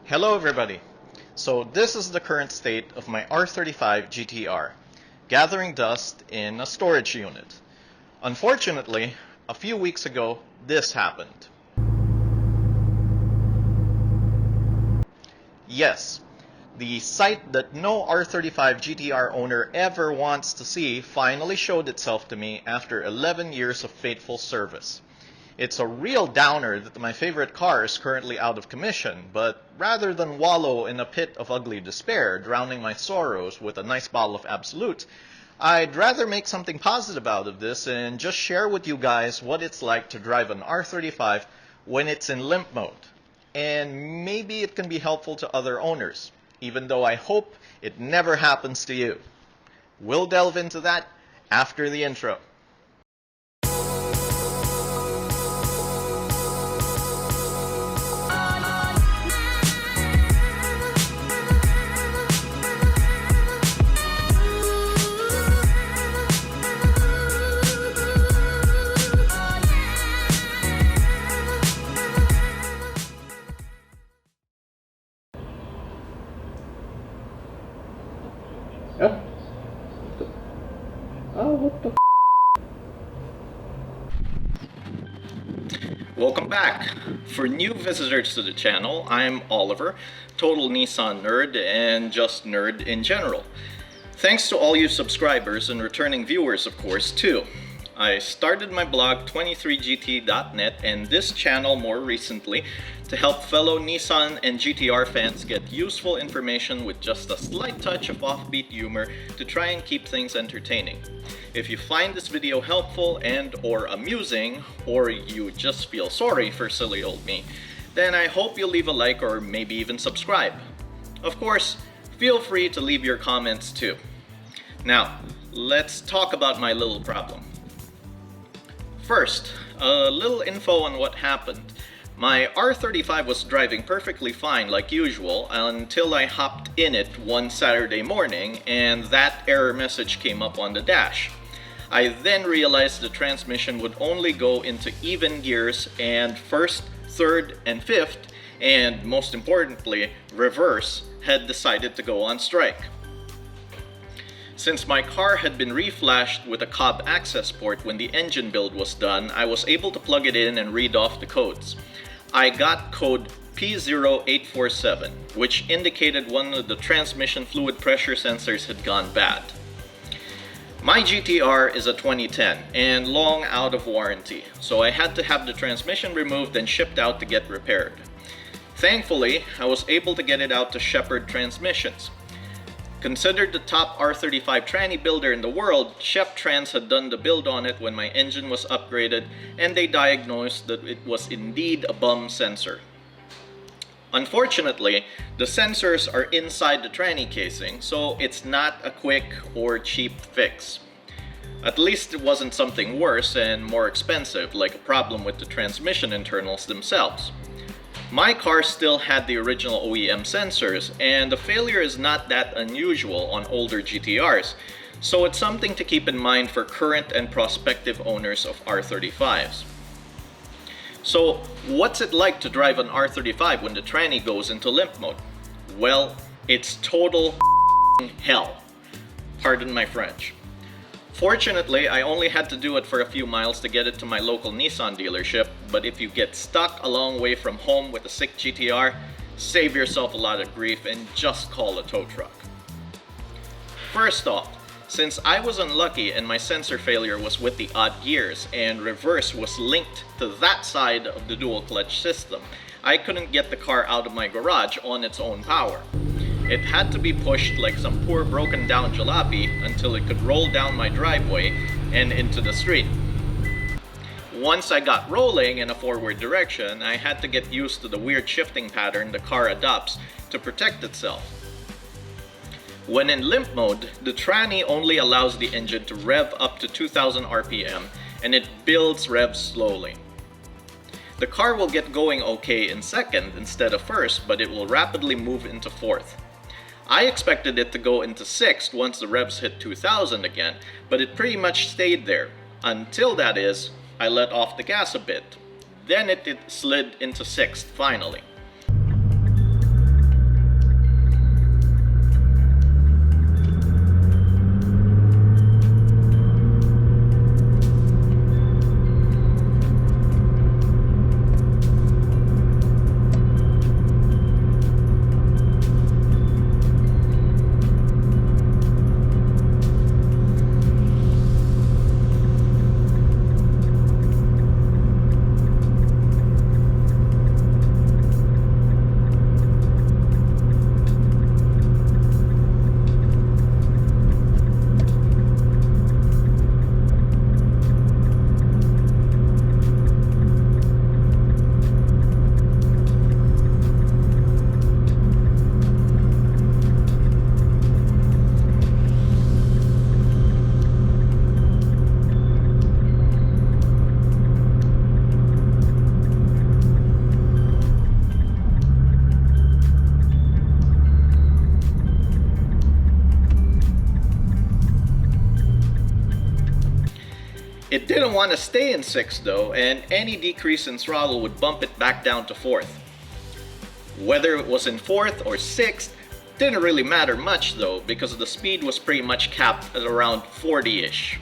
Hello everybody! So this is the current state of my R35 GTR, gathering dust in a storage unit. Unfortunately, a few weeks ago, this happened. Yes, the sight that no R35 GTR owner ever wants to see finally showed itself to me after 11 years of faithful service. It's a real downer that my favorite car is currently out of commission, but rather than wallow in a pit of ugly despair, drowning my sorrows with a nice bottle of Absolute, I'd rather make something positive out of this and just share with you guys what it's like to drive an R35 when it's in limp mode. And maybe it can be helpful to other owners, even though I hope it never happens to you. We'll delve into that after the intro. Welcome back! For new visitors to the channel, I'm Oliver, total Nissan nerd and just nerd in general. Thanks to all you subscribers and returning viewers, of course, too. I started my blog 23gt.net and this channel more recently to help fellow Nissan and GTR fans get useful information with just a slight touch of offbeat humor to try and keep things entertaining. If you find this video helpful and or amusing, or you just feel sorry for silly old me, then I hope you'll leave a like or maybe even subscribe. Of course, feel free to leave your comments too. Now, let's talk about my little problem. First, a little info on what happened. My R35 was driving perfectly fine like usual until I hopped in it one Saturday morning and that error message came up on the dash. I then realized the transmission would only go into even gears and first, third, and fifth, and most importantly, reverse, had decided to go on strike. Since my car had been reflashed with a cob access port when the engine build was done, I was able to plug it in and read off the codes. I got code P0847, which indicated one of the transmission fluid pressure sensors had gone bad. My GTR is a 2010 and long out of warranty, so I had to have the transmission removed and shipped out to get repaired. Thankfully, I was able to get it out to Shepherd Transmissions. Considered the top R35 tranny builder in the world, Shep Trans had done the build on it when my engine was upgraded and they diagnosed that it was indeed a bum sensor. Unfortunately, the sensors are inside the tranny casing, so it's not a quick or cheap fix. At least it wasn't something worse and more expensive, like a problem with the transmission internals themselves. My car still had the original OEM sensors, and the failure is not that unusual on older GTRs, so it's something to keep in mind for current and prospective owners of R35s. So, what's it like to drive an R35 when the tranny goes into limp mode? Well, it's total hell. Pardon my French. Fortunately, I only had to do it for a few miles to get it to my local Nissan dealership, but if you get stuck a long way from home with a sick GTR, save yourself a lot of grief and just call a tow truck. First off, since I was unlucky and my sensor failure was with the odd gears and reverse was linked to that side of the dual clutch system, I couldn't get the car out of my garage on its own power. It had to be pushed like some poor broken down jalopy until it could roll down my driveway and into the street. Once I got rolling in a forward direction, I had to get used to the weird shifting pattern the car adopts to protect itself. When in limp mode, the tranny only allows the engine to rev up to 2000 RPM and it builds revs slowly. The car will get going okay in second instead of first, but it will rapidly move into fourth. I expected it to go into sixth once the revs hit 2000 again, but it pretty much stayed there. Until, that is, I let off the gas a bit. Then it slid into sixth finally. Didn't want to stay in 6th though, and any decrease in throttle would bump it back down to 4th. Whether it was in 4th or 6th didn't really matter much though, because the speed was pretty much capped at around 40-ish.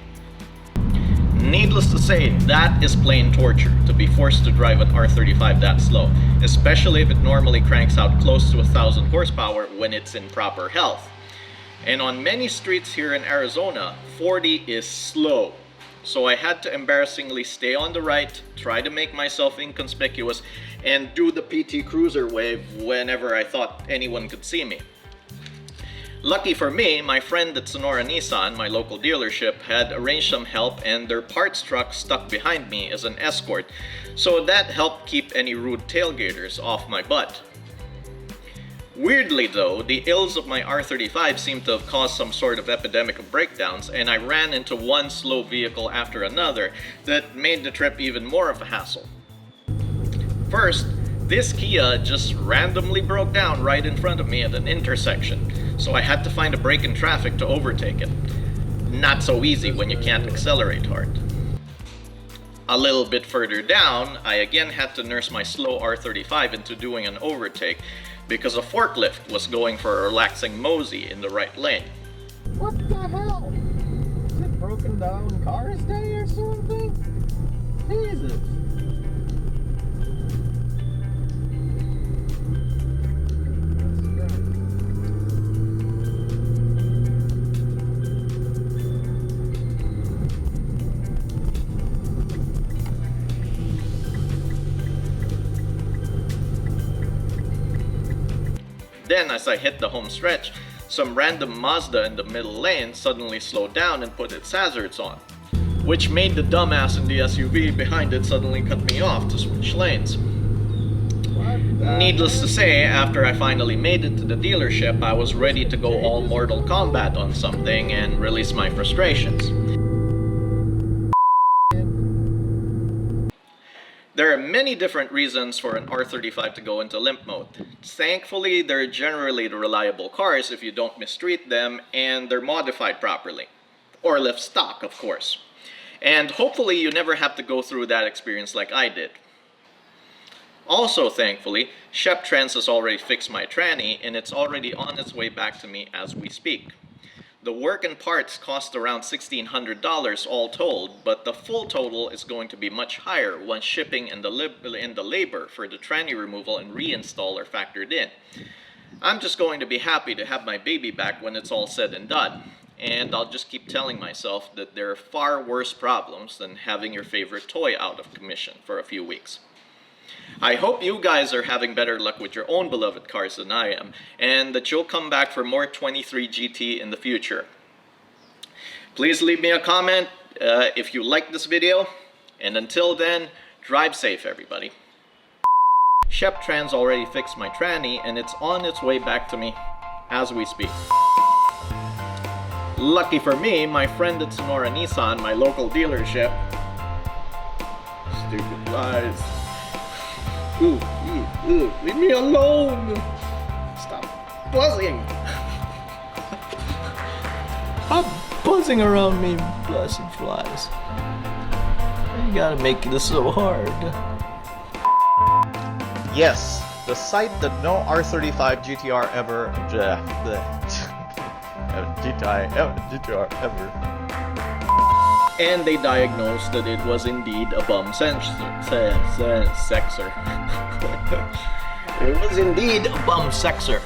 Needless to say, that is plain torture, to be forced to drive an R35 that slow, especially if it normally cranks out close to 1,000 horsepower when it's in proper health. And on many streets here in Arizona, 40 is slow. So I had to embarrassingly stay on the right, try to make myself inconspicuous, and do the PT Cruiser wave whenever I thought anyone could see me. Lucky for me, my friend at Sonora Nissan, my local dealership, had arranged some help and their parts truck stuck behind me as an escort, so that helped keep any rude tailgaters off my butt. Weirdly though, the ills of my R35 seemed to have caused some sort of epidemic of breakdowns, and I ran into one slow vehicle after another that made the trip even more of a hassle. First, this Kia just randomly broke down right in front of me at an intersection, so I had to find a break in traffic to overtake it. Not so easy when you can't accelerate hard. A little bit further down, I again had to nurse my slow R35 into doing an overtake because a forklift was going for a relaxing mosey in the right lane. What the hell? Is it broken down Cars Day or something? Jesus. Then, as I hit the home stretch, some random Mazda in the middle lane suddenly slowed down and put its hazards on, which made the dumbass in the SUV behind it suddenly cut me off to switch lanes. Needless to say, after I finally made it to the dealership, I was ready to go all Mortal Kombat on something and release my frustrations. There are many different reasons for an R35 to go into limp mode. Thankfully, they're generally the reliable cars if you don't mistreat them, and they're modified properly. Or left stock, of course. And hopefully you never have to go through that experience like I did. Also, thankfully, Shep Trans has already fixed my tranny, and it's already on its way back to me as we speak. The work and parts cost around $1,600 all told, but the full total is going to be much higher once shipping and the labor for the tranny removal and reinstall are factored in. I'm just going to be happy to have my baby back when it's all said and done, and I'll just keep telling myself that there are far worse problems than having your favorite toy out of commission for a few weeks. I hope you guys are having better luck with your own beloved cars than I am, and that you'll come back for more 23 GT in the future. Please leave me a comment if you like this video, and until then, drive safe everybody. Shep Trans already fixed my tranny, and it's on its way back to me as we speak. Lucky for me, my friend at Sonora Nissan, my local dealership, stupid lies. Ooh, leave me alone! Stop buzzing! Stop buzzing around me, blessed flies. You gotta make this so hard. Yes, the site that no R35 GTR ever... GTR ever. And they diagnosed that it was indeed a bum sexer. It was indeed a bum sexer.